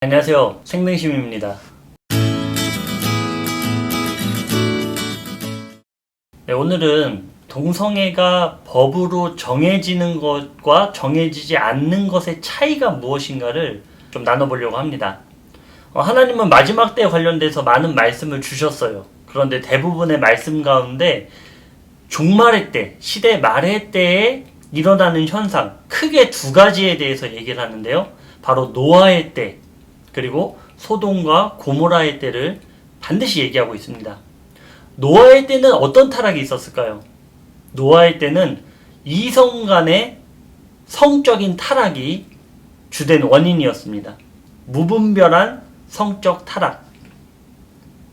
안녕하세요. 생능심입니다. 네, 오늘은 동성애가 법으로 정해지는 것과 정해지지 않는 것의 차이가 무엇인가를 좀 나눠보려고 합니다. 하나님은 마지막 때에 관련돼서 많은 말씀을 주셨어요. 그런데 대부분의 말씀 가운데 종말의 때, 시대 말의 때에 일어나는 현상, 크게 두 가지에 대해서 얘기를 하는데요. 바로 노아의 때, 그리고 소돔과 고모라의 때를 반드시 얘기하고 있습니다. 노아의 때는 어떤 타락이 있었을까요? 노아의 때는 이성 간의 성적인 타락이 주된 원인이었습니다. 무분별한 성적 타락.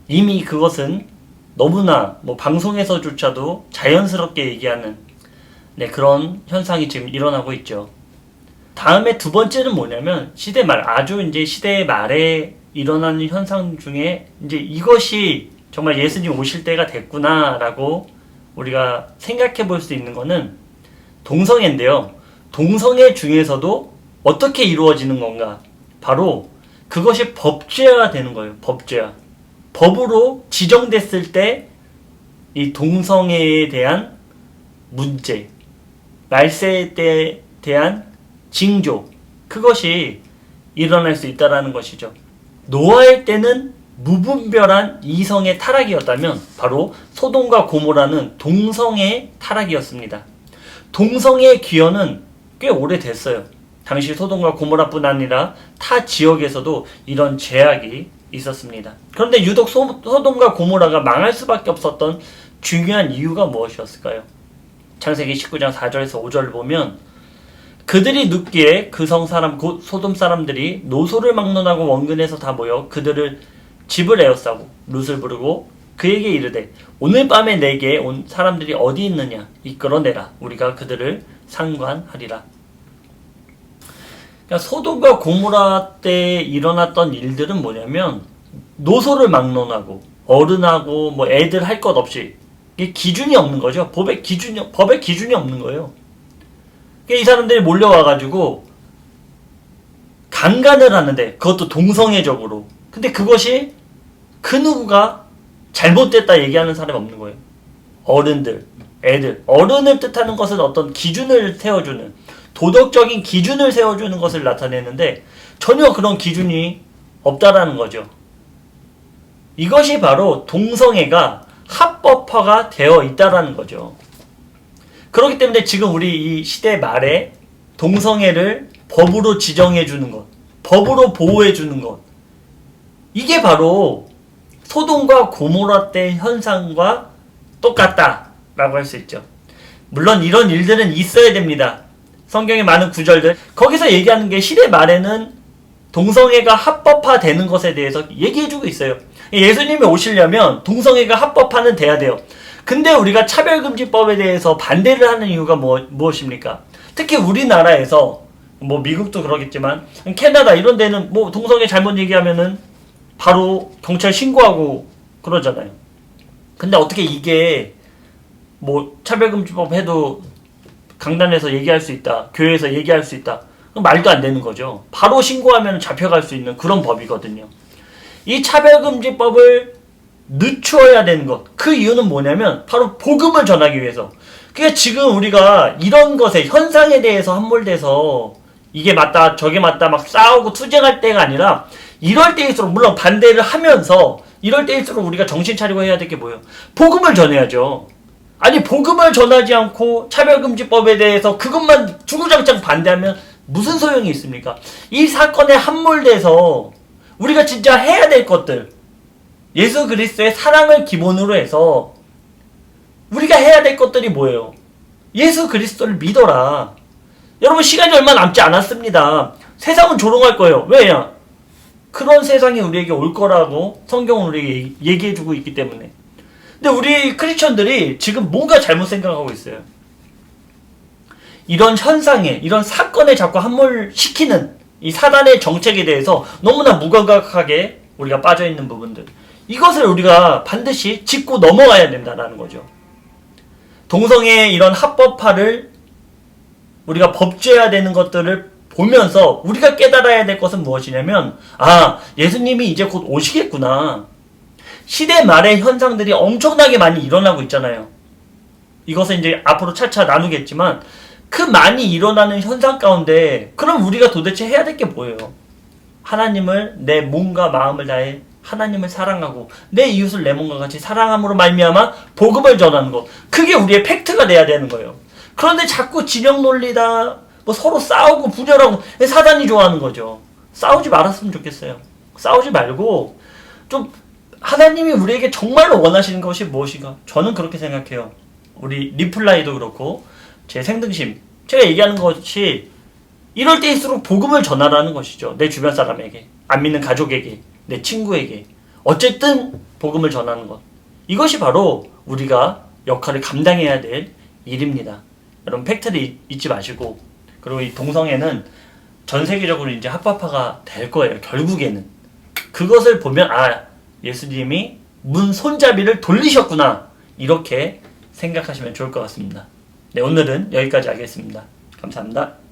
이미 그것은 너무나 방송에서조차도 자연스럽게 얘기하는 그런 현상이 지금 일어나고 있죠. 다음에 두 번째는 뭐냐면 시대 말에 일어나는 현상 중에 이것이 정말 예수님 오실 때가 됐구나라고 우리가 생각해 볼 수 있는 거는 동성애인데요. 동성애 중에서도 어떻게 이루어지는 건가? 바로 그것이 법제화 되는 거예요. 법제화. 법으로 지정됐을 때 이 동성애에 대한 문제, 말세에 대한 징조, 그것이 일어날 수 있다는 것이죠. 노아의 때는 무분별한 이성의 타락이었다면 바로 소돔과 고모라는 동성의 타락이었습니다. 동성의 기원은 꽤 오래됐어요. 당시 소돔과 고모라뿐 아니라 타 지역에서도 이런 죄악이 있었습니다. 그런데 유독 소돔과 고모라가 망할 수밖에 없었던 중요한 이유가 무엇이었을까요? 창세기 19장 4절에서 5절을 보면 그들이 눕기에 그 성 사람 곧 소돔 사람들이 노소를 막론하고 원근에서 다 모여 그들을 집을 에워싸고 룻을 부르고 그에게 이르되 오늘 밤에 내게 온 사람들이 어디 있느냐 이끌어내라 우리가 그들을 상관하리라. 그러니까 소돔과 고모라 때 일어났던 일들은 뭐냐면 노소를 막론하고 어른하고 애들 할 것 없이 이게 기준이 없는 거죠. 법의 기준이 없는 거예요. 이 사람들이 몰려와가지고 강간을 하는데 그것도 동성애적으로. 근데 그것이 그 누구가 잘못됐다 얘기하는 사람이 없는 거예요. 어른들, 애들. 어른을 뜻하는 것은 어떤 기준을 세워주는, 도덕적인 기준을 세워주는 것을 나타내는데 전혀 그런 기준이 없다라는 거죠. 이것이 바로 동성애가 합법화가 되어 있다라는 거죠. 그렇기 때문에 지금 우리 이 시대 말에 동성애를 법으로 지정해주는 것, 법으로 보호해주는 것, 이게 바로 소돔과 고모라 때 현상과 똑같다라고 할 수 있죠. 물론 이런 일들은 있어야 됩니다. 성경의 많은 구절들, 거기서 얘기하는 게 시대 말에는 동성애가 합법화되는 것에 대해서 얘기해주고 있어요. 예수님이 오시려면 동성애가 합법화는 돼야 돼요. 근데 우리가 차별금지법에 대해서 반대를 하는 이유가 무엇입니까? 특히 우리나라에서 미국도 그러겠지만 캐나다 이런 데는 동성애 잘못 얘기하면은 바로 경찰 신고하고 그러잖아요. 근데 어떻게 이게 차별금지법 해도 강단에서 얘기할 수 있다, 교회에서 얘기할 수 있다, 말도 안 되는 거죠. 바로 신고하면 잡혀갈 수 있는 그런 법이거든요. 이 차별금지법을 늦추어야 되는 것. 그 이유는 뭐냐면 바로 복음을 전하기 위해서. 그러니까 지금 우리가 이런 것에 현상에 대해서 함몰돼서 이게 맞다 저게 맞다 막 싸우고 투쟁할 때가 아니라 이럴 때일수록 물론 반대를 하면서 이럴 때일수록 우리가 정신 차리고 해야 될 게 뭐예요? 복음을 전해야죠. 아니 복음을 전하지 않고 차별금지법에 대해서 그것만 주구장창 반대하면 무슨 소용이 있습니까? 이 사건에 함몰돼서 우리가 진짜 해야 될 것들, 예수 그리스도의 사랑을 기본으로 해서 우리가 해야 될 것들이 뭐예요? 예수 그리스도를 믿어라. 여러분 시간이 얼마 남지 않았습니다. 세상은 조롱할 거예요. 왜냐? 그런 세상이 우리에게 올 거라고 성경은 우리에게 얘기해주고 있기 때문에. 근데 우리 크리스천들이 지금 뭔가 잘못 생각하고 있어요. 이런 현상에, 이런 사건에 자꾸 함몰시키는 이 사단의 정책에 대해서 너무나 무감각하게 우리가 빠져있는 부분들, 이것을 우리가 반드시 짚고 넘어가야 된다는 거죠. 동성애의 이런 합법화를 우리가 법제화되는 것들을 보면서 우리가 깨달아야 될 것은 무엇이냐면, 아, 예수님이 이제 곧 오시겠구나. 시대 말의 현상들이 엄청나게 많이 일어나고 있잖아요. 이것은 이제 앞으로 차차 나누겠지만, 그 많이 일어나는 현상 가운데 그럼 우리가 도대체 해야 될 게 뭐예요? 하나님을 내 몸과 마음을 다해 하나님을 사랑하고 내 이웃을 내 몸과 같이 사랑함으로 말미암아 복음을 전하는 것. 그게 우리의 팩트가 돼야 되는 거예요. 그런데 자꾸 진영 논리다, 뭐 서로 싸우고 분열하고, 사단이 좋아하는 거죠. 싸우지 말았으면 좋겠어요. 싸우지 말고 좀 하나님이 우리에게 정말로 원하시는 것이 무엇인가? 저는 그렇게 생각해요. 우리 리플라이도 그렇고 제 생등심, 제가 얘기하는 것이 이럴 때일수록 복음을 전하라는 것이죠. 내 주변 사람에게, 안 믿는 가족에게, 내 친구에게, 어쨌든 복음을 전하는 것. 이것이 바로 우리가 역할을 감당해야 될 일입니다. 여러분 팩트를 잊지 마시고, 그리고 이 동성애는 전 세계적으로 이제 합법화가 될 거예요. 결국에는 그것을 보면, 아, 예수님이 문 손잡이를 돌리셨구나, 이렇게 생각하시면 좋을 것 같습니다. 네, 오늘은 여기까지 하겠습니다. 감사합니다.